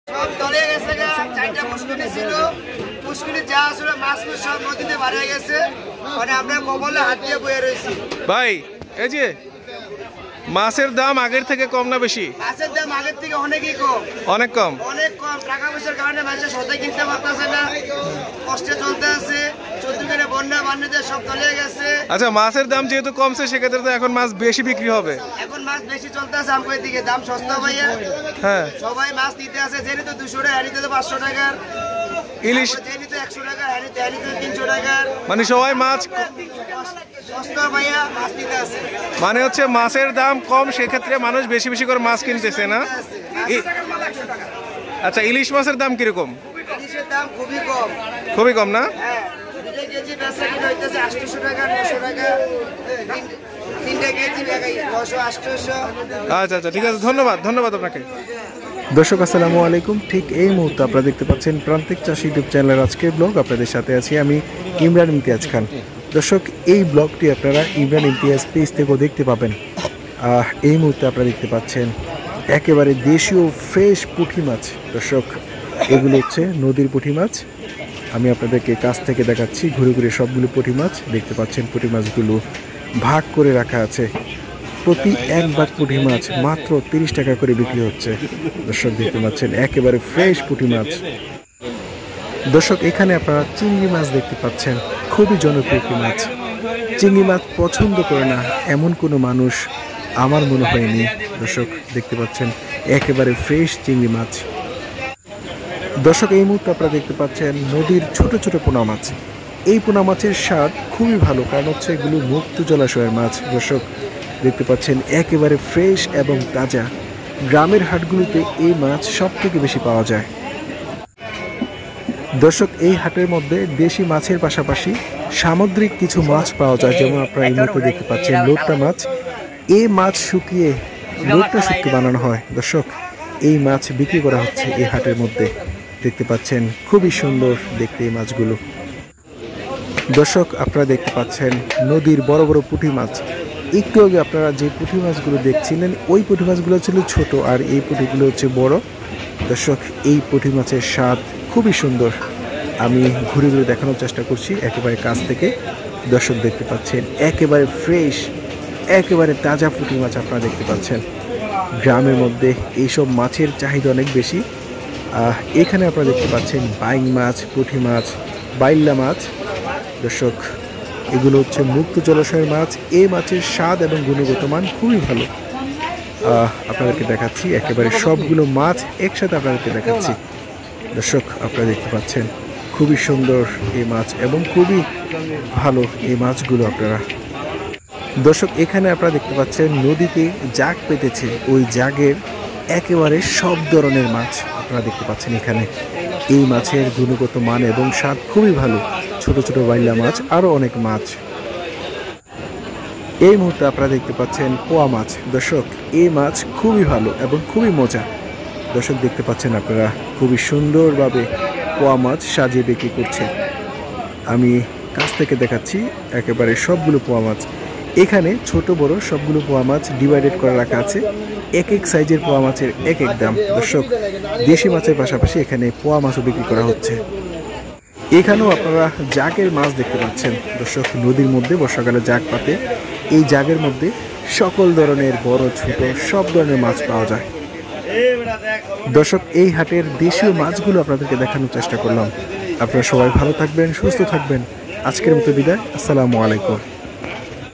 সব দলে গেছে গা, 4টা পুষ্করিণী ছিল। পুষ্করিণী যা আসলে মাছ সব নদীতে মারা গেছে। মানে আমরা কবলে হাত দিয়ে বয়ে রয়েছি। ভাই এই যে মাছের দাম আগের থেকে কম না বেশি? মাছের দাম আগের থেকে অনেকই কম। অনেক কম? অনেক কম। টাকা পয়সার কারণে মানুষের সদাই কিনতে পারতেছে না, কষ্টে চলতে আছে। চতুর্দিকে বন্যা বান্যদের সব তলিয়ে গেছে। আচ্ছা, মাছের দাম যেহেতু কমছে সেক্ষেত্রে তো এখন মাছ বেশি বিক্রি হবে। এখন মাছ বেশি চলতে আছে আমাদের দিকে, দাম সস্তা ভাইয়া। হ্যাঁ, সবাই মাছ নিতে আছে। যে নিতে 200 টাকা, নিতে 500 টাকার ইলিশ, যে নিতে 100 টাকা, নিতে 300 টাকার। মানে সবাই মাছ সস্তা ভাইয়া মাছ নিতে আছে। মানে হচ্ছে মাছের দাম কম, সেক্ষেত্রে মানুষ বেশি বেশি করে মাছ কিনতেছে না? আচ্ছা, ইলিশ মাছের দাম কিরকম? ইলিশের দাম খুবই কম। খুবই কম না? হ্যাঁ, 2 কেজি বেচা কিনা হইতেছে 800 টাকা, 900 টাকা। 3 কেজি 900, 800। আচ্ছা আচ্ছা, ঠিক আছে, ধন্যবাদ ধন্যবাদ আপনাকে। দর্শক আসসালামু আলাইকুম। ঠিক এই মুহূর্তে আপনারা দেখতে পাচ্ছেন প্রান্তিক চাষী ইউটিউব চ্যানেলের আজকের ব্লগ। আপনাদের সাথে আছি আমি ইমরান ইমতিয়াজ খান। দর্শক, এই ব্লগটি আপনারা ইমরান ইমতিয়াজ পেজ থেকেও দেখতে পাবেন। এই মুহূর্তে আপনারা দেখতে পাচ্ছেন একেবারে দেশীয় ফ্রেশ পুঁটি মাছ। দর্শক, এগুলো হচ্ছে নদীর পুঁটি মাছ। আমি আপনাদেরকে কাছ থেকে দেখাচ্ছি, ঘুরে ঘুরে সবগুলো পুঁটি মাছ দেখতে পাচ্ছেন। পুঁটি মাছগুলো ভাগ করে রাখা আছে। প্রতি এক ভাগ পুঁটি মাছ মাত্র 30 টাকা করে বিক্রি হচ্ছে। দর্শক দেখতে পাচ্ছেন একেবারে ফ্রেশ পুঁটি মাছ। দর্শক, এখানে আপনারা চিংড়ি মাছ দেখতে পাচ্ছেন, খুবই জনপ্রিয় একটি মাছ। চিংড়ি মাছ পছন্দ করে না এমন কোনো মানুষ আমার মনে হয়নি। দর্শক দেখতে পাচ্ছেন একেবারে ফ্রেশ চিংড়ি মাছ। দর্শক, এই মুহূর্তে আপনারা দেখতে পাচ্ছেন নদীর ছোট ছোট পোনা মাছ। এই পোনা মাছের স্বাদ খুবই ভালো, কারণ হচ্ছে এগুলো মুক্ত জলাশয়ের মাছ। দর্শক দেখতে পাচ্ছেন একেবারে ফ্রেশ এবং তাজা। গ্রামের হাটগুলোতে এই মাছ সব থেকে বেশি পাওয়া যায়। দর্শক, এই হাটের মধ্যে দেশি মাছের পাশাপাশি সামুদ্রিক কিছু মাছ পাওয়া যায়, যেমন আপনারা এই মুহূর্তে দেখতে পাচ্ছেন লোট্টা মাছ। এই মাছ শুকিয়ে লোট্টা শুটকি বানানো হয়। দর্শক, এই মাছ বিক্রি করা হচ্ছে এই হাটের মধ্যে। দেখতে পাচ্ছেন খুবই সুন্দর দেখতে এই মাছগুলো। দর্শক, আপনারা দেখতে পাচ্ছেন নদীর বড় বড় পুঁটি মাছ। একটু আগে আপনারা যে পুঁটি মাছগুলো দেখছিলেন, ওই পুঁটি মাছগুলো ছিল ছোট, আর এই পুঁটিগুলো হচ্ছে বড়। দর্শক, এই পুঁটি মাছের স্বাদ খুবই সুন্দর। আমি ঘুরে ঘুরে দেখানোর চেষ্টা করছি একেবারে কাছ থেকে। দর্শক দেখতে পাচ্ছেন একেবারে ফ্রেশ, একেবারে তাজা পুঁটি মাছ আপনারা দেখতে পাচ্ছেন। গ্রামের মধ্যে এইসব মাছের চাহিদা অনেক বেশি। এখানে আপনারা দেখতে পাচ্ছেন বাইং মাছ, পুঁটি মাছ, বাইল্লা মাছ। দর্শক, এগুলো হচ্ছে মুক্ত জলাশয়ের মাছ। এই মাছের স্বাদ এবং গুণগত মান খুবই ভালো। আপনাদেরকে দেখাচ্ছি একেবারে সবগুলো মাছ একসাথে আপনাদেরকে দেখাচ্ছি। দর্শক, আপনারা দেখতে পাচ্ছেন খুবই সুন্দর এই মাছ এবং খুবই ভালো এই মাছগুলো আপনারা। দর্শক, এখানে আপনারা দেখতে পাচ্ছেন নদীতে জাগ পেতেছে, ওই জাগের একেবারে সব ধরনের মাছ আপনারা দেখতে পাচ্ছেন এখানে। এই মাছের গুণগত মান এবং স্বাদ খুবই ভালো। ছোট ছোট বাইলা মাছ, আরও অনেক মাছ। এই মুহূর্তে আপনারা দেখতে পাচ্ছেন পোয়া মাছ। দর্শক, এই মাছ খুবই ভালো এবং খুবই মজা। দর্শক দেখতে পাচ্ছেন আপনারা খুবই সুন্দরভাবে পোয়া মাছ সাজিয়ে বিক্রি করছে। আমি কাছ থেকে দেখাচ্ছি একেবারে সবগুলো পোয়া মাছ। এখানে ছোট বড় সবগুলো পোয়া মাছ ডিভাইডেড করে রাখা আছে। এক এক সাইজের পোয়া মাছের এক এক দাম। দর্শক, দেশি মাছের পাশাপাশি এখানে পোয়া মাছও বিক্রি করা হচ্ছে। এখানেও আপনারা জাগের মাছ দেখতে পাচ্ছেন। দর্শক, নদীর মধ্যে বর্ষাকালে জাগ পাতে, এই জাগের মধ্যে সকল ধরনের বড় ছোট সব ধরনের মাছ পাওয়া যায়। দর্শক, এই হাটের দেশীয় মাছগুলো আপনাদেরকে দেখানোর চেষ্টা করলাম। আপনারা সবাই ভালো থাকবেন, সুস্থ থাকবেন। আজকের মতো বিদায়। আসসালামু আলাইকুম।